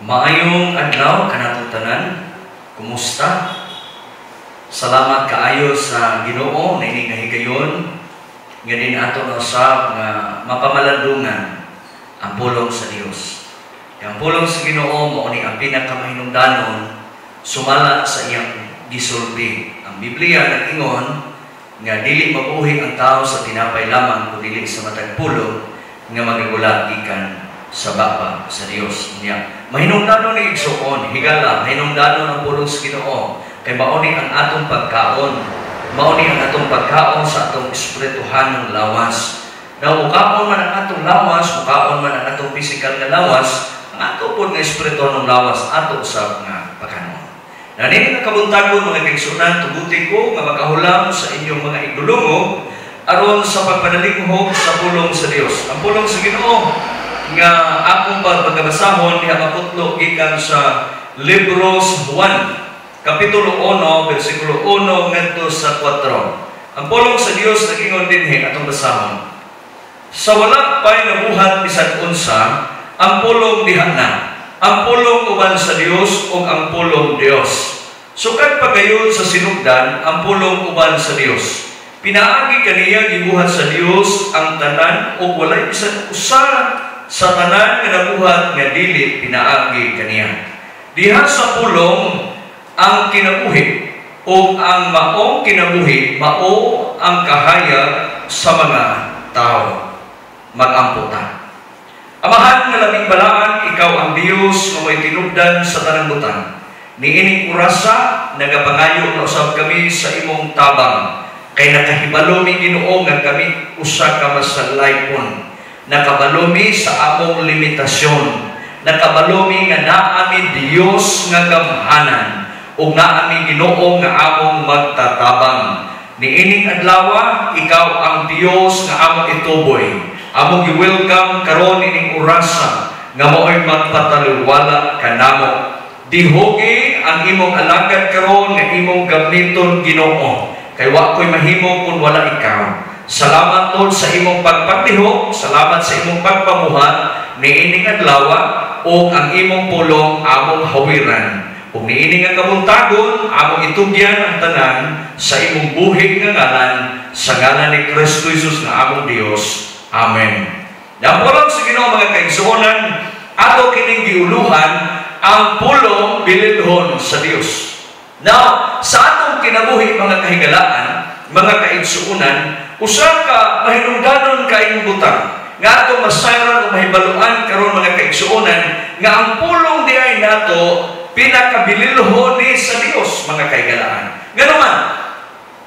Maayong adlaw kanatong tanan. Kumusta? Salamat kaayo sa Ginoo na ining kahigayon nga din ato na usab nga mapamalandungan ang pulong sa Dios. Ang pulong sa Ginoo mao ni ang pinakamahinungdanon sumala sa iyang gisulti. Ang Biblia nag-ingon nga dili mabuhi ang tao sa tinapay lamang kundi sa matag pulong nga magagula gikan sa baba sa Dios niya. Mahinungdanon ni igsuon, higala, mahinungdanon ang pulong sa Ginoo. Kay mauni ang atong pagkaon. Mauni ang atong pagkaon sa atong espirituhanong lawas. Daw mukaon man ang atong lawas, mukaon man ang atong pisikal na lawas, ang ato po nga espirituhanong lawas, ato usab nga pagkanon. Na nini nga kabuntagon mga kaigsunan, tuguti ko nga makahulam sa inyong mga igdulungog aron sa pagpanalinghog sa pulong sa Dios. Ang pulong sa Ginoo nga akong pagpagabasahon diha maputlo gikan sa libro sa Juan kapitulo 1 bersikulo 1 ngadto sa 4. Ang pulong sa Dios nagingon dinhi atong basahon. Sa wala pay nabuhat bisan unsa, ang pulong diha na. Ang pulong uban sa Dios ug ang pulong Dios. Sukad pagayon sa sinugdan ang pulong uban sa Dios. Pinaagi kaniya gibuhat sa Dios ang tanan ug walay bisan usa sa tanan nga nabuhat nga dili pinaagi kaniya. Diha sa pulong ang kinabuhi o ang maong kinabuhi mao ang kahayag sa mga tao. Mag-amputan. Amahan nga labing balaan, ikaw ang Dios nga may tinubdan sa tanang butang. Niining orasa nagapangayo na usab kami sa imong tabang. Kay nakahibalo mi Ginoo nga kami usa ka masalaypon. Nakabalomi sa among limitasyon. Nakabalomi nga naami Dios nga gamhanan ug naami Ginoo nga among magtatabang. Niining adlaw ikaw ang Dios nga among ituboy. Among gi-welcome karon ining orasa nga mao'y magpataluwala kanamo. Dihogi ang imong alagad karon nga imong gamiton Ginoo. Kay wa ko'y mahimo kung wala ikaw. Salamat Lord sa imong pagpagdihok, salamat sa imong pagpamuhat niining adlaw o ang imong pulong among hawiran. Ug niining nga kabuntagon among itugyan ang tanan sa imong buhi nga ngalan sa ngalan ni Kristo Jesus nga among Dios. Amen. Ang pulong sa Ginoo mga kaigsuonan, ato kining giuluhan ang pulong bililhon sa Dios. Now, sa atong kinabuhi mga kahigalaan, mga kaigsuonan, usa ka mahinungdanon kaayong butang nga ato masayran o mahibaluan karon mga kaigsuonan nga ang pulong diay nato pinakabililhon ni sa Dios mga kaigalaan. Nga naman,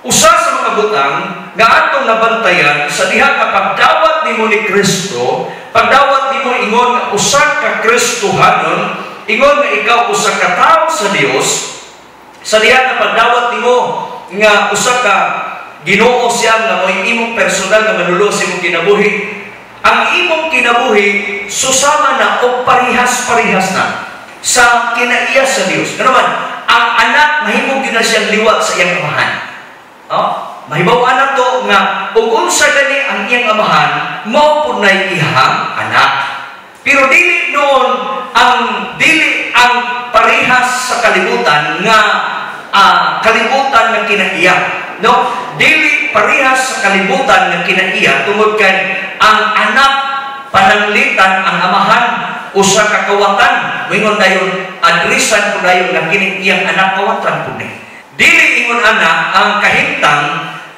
usa sa mga butang nga atong nabantayan sa diha ka pagdawat nimo ni Kristo, pagdawat nimo ingon nga usa ka Kristohanon, ingon nga ikaw usa ka tawo sa Dios, sa diha ka pagdawat nimo nga usa ka Ginoo siya nga mo'y imong personal nga manulo sa imong kinabuhi. Ang imong kinabuhi susama na o parihas-parihas na sa kinaiya sa Dios. Ano man, ang anak mahimong gina siyang liwat sa iyang amahan. Mahibaw anak to nga ug unsa gani ang iyang amahan, mao pud nay ihang anak. Pero dili ang parihas sa kalibutan nga kalibutan nga kinaiya. No, dili parihas sa kalibutan nga kinaiya tungod kay ang anak pananglitan ang amahan usa ka kawatan moingon dayon adresan pud dayon nga kining iyang anak kawatan pud ni. Dili ingon ana ang kahimtang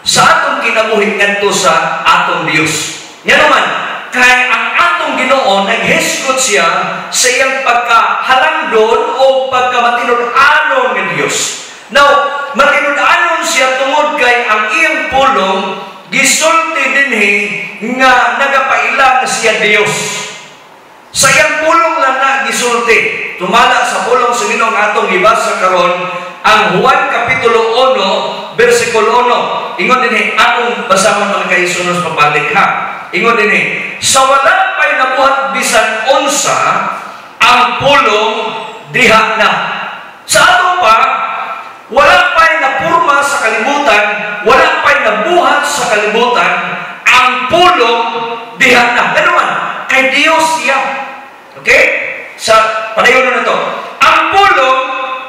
sa atong kinabuhi ngadto sa atong Dios. Nya naman kay ang atong Ginoo naghisgot siya sa iyang pagkahalangdon o pagkamatinud-anon nga Dios. Now, matinud-anon siya tungod kay ang iyang pulong gisulti dinhi nga nagapaila nga siya Dios. Sa iyang pulong lang na gisulti. Tumala sa pulong sa Ginoo nga atong gibasa karon ang Juan kapitulo 1 bersikulo 1. Ingon dinhi atong basahon mga kaigsuonan pabalik ha. Ingon dinhi, sa wala pay nabuhat bisan unsa ang pulong diha na. Sa ato pa wala pa'y napurma sa kalibutan, wala pa'y nabuhat sa kalibutan, ang pulong diha na. Ano man? Kay Dios siya. Okay? Sa padayon na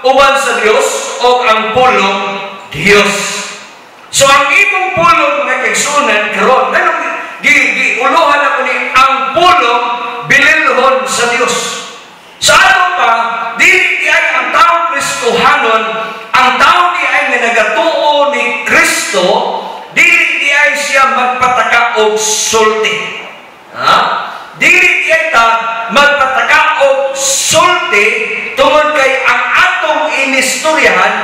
uban sa Dios o ang pulong Dios. So ang imong pulong mga kaigsunan karon ganun giuluhan ako ni ang pulong bililhon sa Dios. Sa ato pa dili di ay ang taong Kristohanon, ang taong di ay nagatuo ni Kristo, dili di ay siya magpataka og sulti. Ha? Dili di ay ta magpataka og sulti tungod kay ang atong inistoryahan,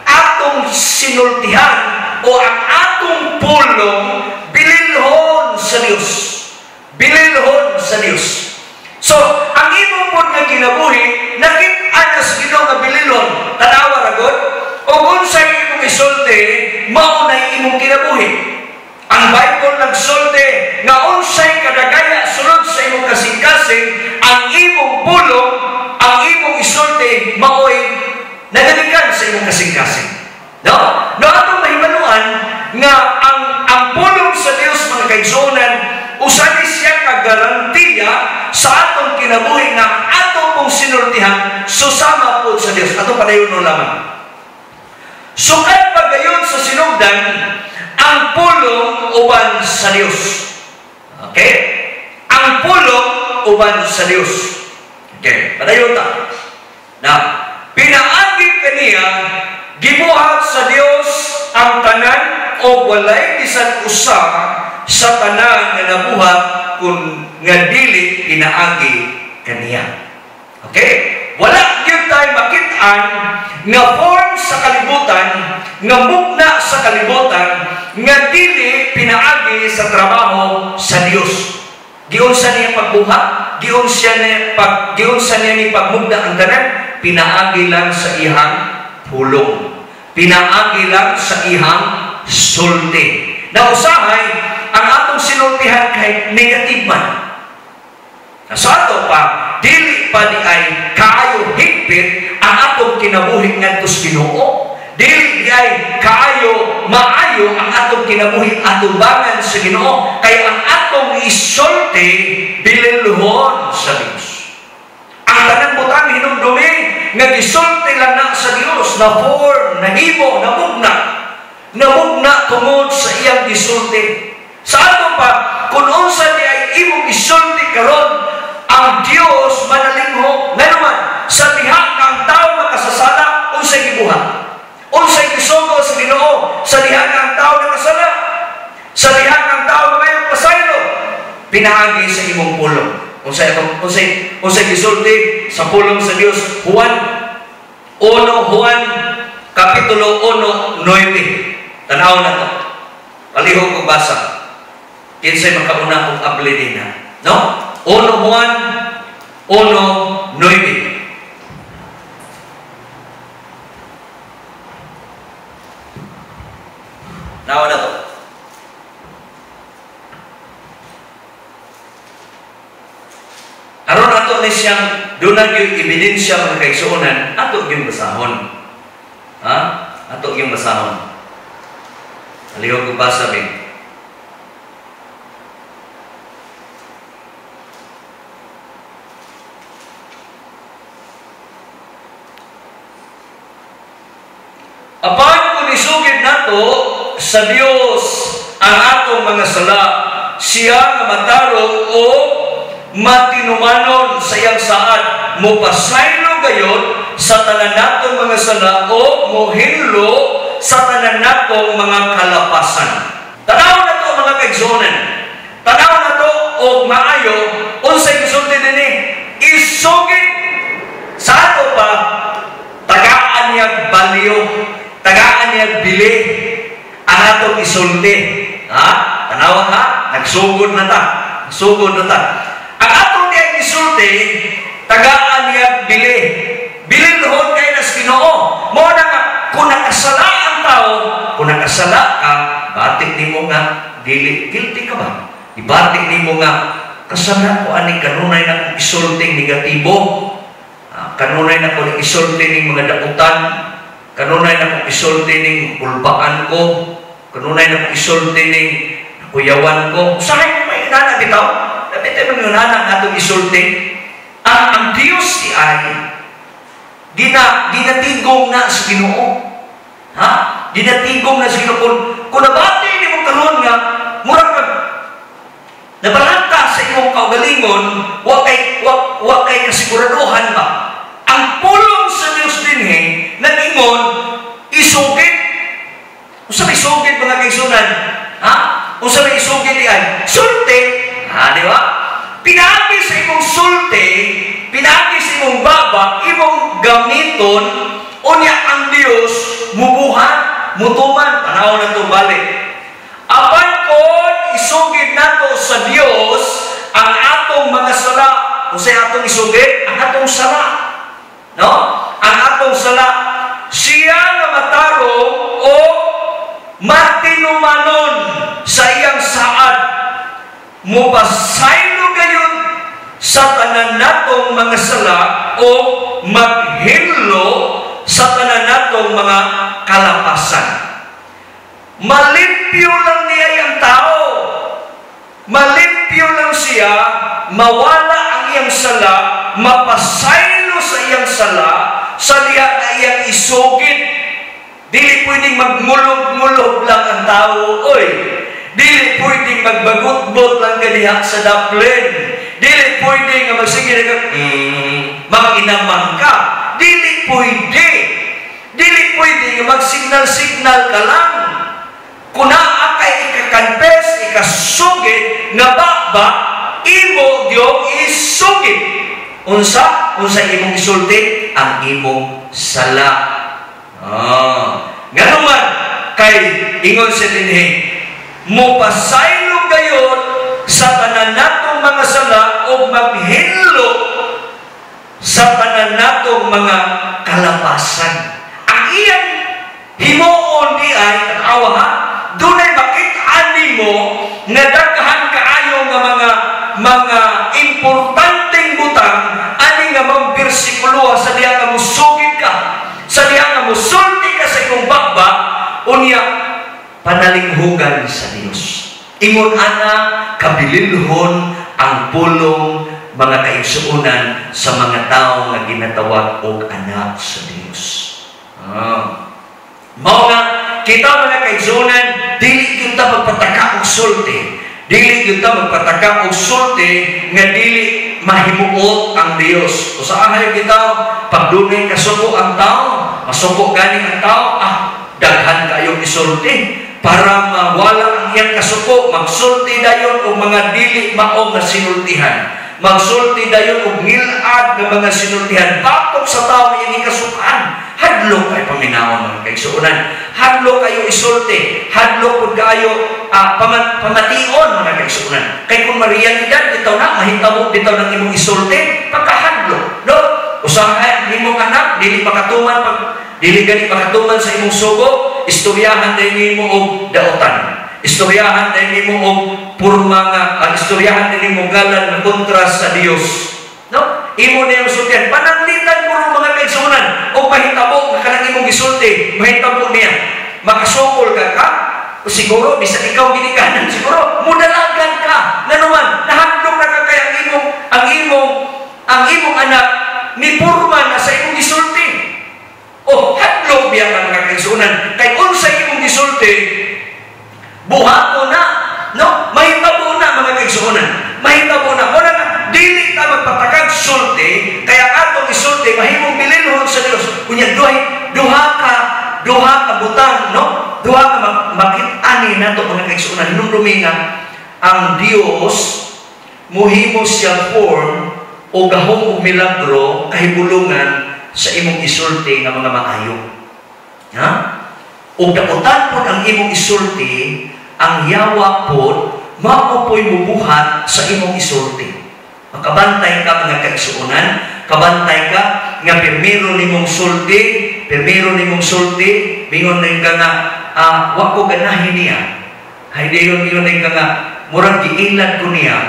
atong sinultihan o ang atong pulong bililhon sa Dios. Bililhon sa Dios. So, ang imo po nga kinabuhi, nakit-an na sa Ginoo nga bililhon, tanawa ragod, o unsay imong isulti, mao na imong kinabuhi. Ang Bible nagsulti nga unsay kadagaya sulod sa imong kasing-kasing, ang imong pulong, ang imong isulti, mao'y nagalikan sa imong kasing-kasing. No? No, atong mahimanuan nga ang pulong sa Dios mga kaigsunan, usani siya kagarantiya sa atong kinabuhi nga atong pong sinultihan susama po sa Dios. Atong padayon no lamang. Sukat pagayon sa sinugdan ang pulong uban sa Dios. Okay? Ang pulong uban sa Dios. Okay, padayon ta. Now, pinaagi kaniya gibuhat sa Dios ang tanan o walay bisan usa sa tanan nga nabuhat kun nga dili pinaagi kaniya. Okay? Wala gyud tayo makit-an nga form sa kalibutan, nga mugna sa kalibutan, nga dili pinaagi sa trabaho sa Dios. Giunsa niya pagbuhat, giunsa niya ni pagmugna ang tanan, pinaagi lang sa ihang pulong. Pinaagi lang sa ihang sulti. Nausahay, ang atong sinultihan kay negative man. Sa ato pa, dili pa di ay kaayo higpit ang atong kinabuhi ngadto sa Ginoo. Dili di ay kaayo maayo ang atong kinabuhi atubangan sa Ginoo. Kaya ang atong isulti bililhon sa Dios. Ang tanang butang hinumdumi nga gisulti lang na sa Dios na form, na himo, na mugna tungod sa iyang gisulti. Sa ato pa, kung unsa di ay imong isulti karon, ang Dios manalingho nga naman sa diha nga ang tawo makasasala unsay gibuhat, unsay gisugo sa Ginoo sa diha nga ang tawo nakasala, sa diha nga ang tawo mayong pasaylo, pinaagi sa imong pulong. Unsay gisulti sa pulong sa Dios. Juan kapitulo 1:9. Tanaw na to. Palihog ko basa. Kinsay makauna kong abli din na. No? 1 Juan 1:9. Nawa na to. Aron ato ni siyang dunag yung ebidensya mga kaigsuonan, ato yung basahon. Ha? Ato yung basahon. Alihog ko basa ba? Apan kung isugid nato sa Dios ang atong mga sala, siya nga mataro o matinumanon sa iyang saad, mopasaylo gayon sa tanan natong mga sala o mohinlo sa tanan natong mga kalapasan. Tanaw na to mga kaigsuonan. Tanaw na to o maayo unsay gisulti dinhi. Isugid sa ato pa tagaan niya baliyo, tagaan niya bili ang atong isulti. Ha? Tanaw ha? Nagsugod na ta. Nagsugod na ta. Ang atong niya isulti, tagaan niya bili. Bililhon kay nas Ginoo. Mo na nga kung nakasala ang tao, kung nakasala ka, batik nimo nga dili guilty ka ba? Ibatik nimo nga kasala ko ani kanunay na isulting negatibo. Kanunay na ko isulti ning mga dakutan, kanunay na ko isulti ning ulbaan ko, kanunay na ko isulti ning kuyawan ko. Sakay may nana bitaw, dapat ay mga nana nga itong isulti. Ang Diyos si ay ginatigong na sa Ginoo. Ha? Ginatigong na sa Ginoo. Kung nabati ni mo karon nga, murag nabalanta sa imong kaugalingon, wa kay kasiguraduhan ba? Ang pulong sa Dios dinhi nagingon isugid. Unsa may isugid mga kaigsunan? Ha? Unsa may isugid diay? Sulti. Ha, di ba? Pinagi sa imong sulti, pinagi sa imong baba, imong gamiton, unya ang Dios mubuhat, mutuman, tanaw na to balik. Apan kon isugid nato sa Dios ang atong mga sala. Unsay atong isugid? Ang atong sala. No? Ang atong sala. Siya nga matarong o matinumanon sa iyang saad. Mupasaylo gayon sa tanan natong mga sala o maghinlo sa tanan natong mga kalapasan. Malimpyo lang niya ang tao. Malimpyo lang siya, mawala ang iyang sala, mapasaylo sa iyang sala, sa liya na iyang isugid. Dili pwedeng magmulog-mulog lang ang tao, oy. Dili pwedeng magbagot-bot lang kaniya sa daplin. Dili pwedeng nga magsige na mag-inamang ka. Dili pwede. Dili pwede nga mag-signal-signal ka lang. Kung naa kay ikakanpes, ikasugid, nga baba, imo diyo isugid. Unsa imong isulti? Ang imong sala. Ganun man, kay ingon sa dinhi, mupasaylo gayon sa tanan natong mga sala o maghinlo sa tanan natong mga kalapasan. Ang iyang himuon di ay tanawa ha, dunay makit-ani mo nga daghan kaayo nga mga importanteng butang ani nga mga bersikulo sa diha nga musugid ka, sa diha nga musulti ka sa imong bakba, unya panalinghugan sa Dios. Ingon ana kabililhon ang pulong mga kaigsuonan sa mga tao nga ginatawag og anak sa Dios. Mao nga kita mga kaigsuonan, dili kita magpataka og sulti. Dili kita magpataka og sulti nga dili mahimuot ang Dios. Usahay kita pagdunay kasuko ang tao, masuko gani ang tao, daghan kayong isulti para mawala ang iyang kasuko. Magsulti dayon og mga dili mao nga sinultihan. Magsulti dayon og ngilad nga mga sinultihan batok sa tao nga ini kasukan. Hadlo kay paminawon mga kaigsuonan. Hadlo kayo isulti. Hadlo pud kayo pamation mga kaigsuonan. Kay kung marialidad bitaw na mahitabo bitaw nang imong isulti, pagkahadlo. No? Usahay ang imong anak dili makatuman dili gani makatuman sa imong sugo, istoryahan din nimo og daotan. Istoryahan din nimo og purma nga istoryahan din nimo galan na kontra sa Dios. No? Imo na yung sultihan. Pananglitan puro mga kaigsuonan o mahitabo nga kanang imong gisulti, mahitabo niya. Makasukol ka, siguro bisan ikaw ginikanan, siguro mudalagan ka. Nanuman, nahadlok na ka kay ang imong anak ni purma na sa imong gisulti. O hadlok biya ka mga kaigsuonan. Kay unsay imong gisulti, buhato na, no? Mahitabo na mga kaigsuonan. Mahitabo na. Muna na, dili ta magpatakag sulti, kaya atong isulti, mahimong bililhon sa Dios. Kunya, duha ka butang, no? Duha ka makit-ani na ito mga kaigsuonan. Nung luminga, ang Dios, muhimo siya form o gahong milagro, kahibulungan sa imong isulti ng mga maayo. Ha? O dakutan po ang imong isulti, ang yawa po, maupoy mubuhat sa imong isulti. Makabantay ka mga kaigsuonan, kabantay ka nga pirmiro nimong sulti, mingon na ka nga, wag ko ganahin niya. Mingon na ka nga, murag giilad ko niya,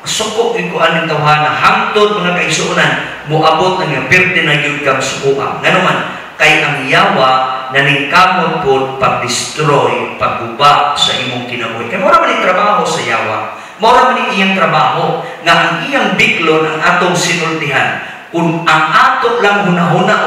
sukok ko aning tawhana, hangtod mga kaigsuonan, muabot nga birthday na yun kang sukuha. Nga naman, kay ang yawa na ningkamot po pag-destroy, pagguba sa imong kinabuhi. Kaya mura man yung trabaho sa yawa. Mura man yung iyang trabaho nga ang iyang biklon ang atong sinultihan. Kung ang ato lang hunahuna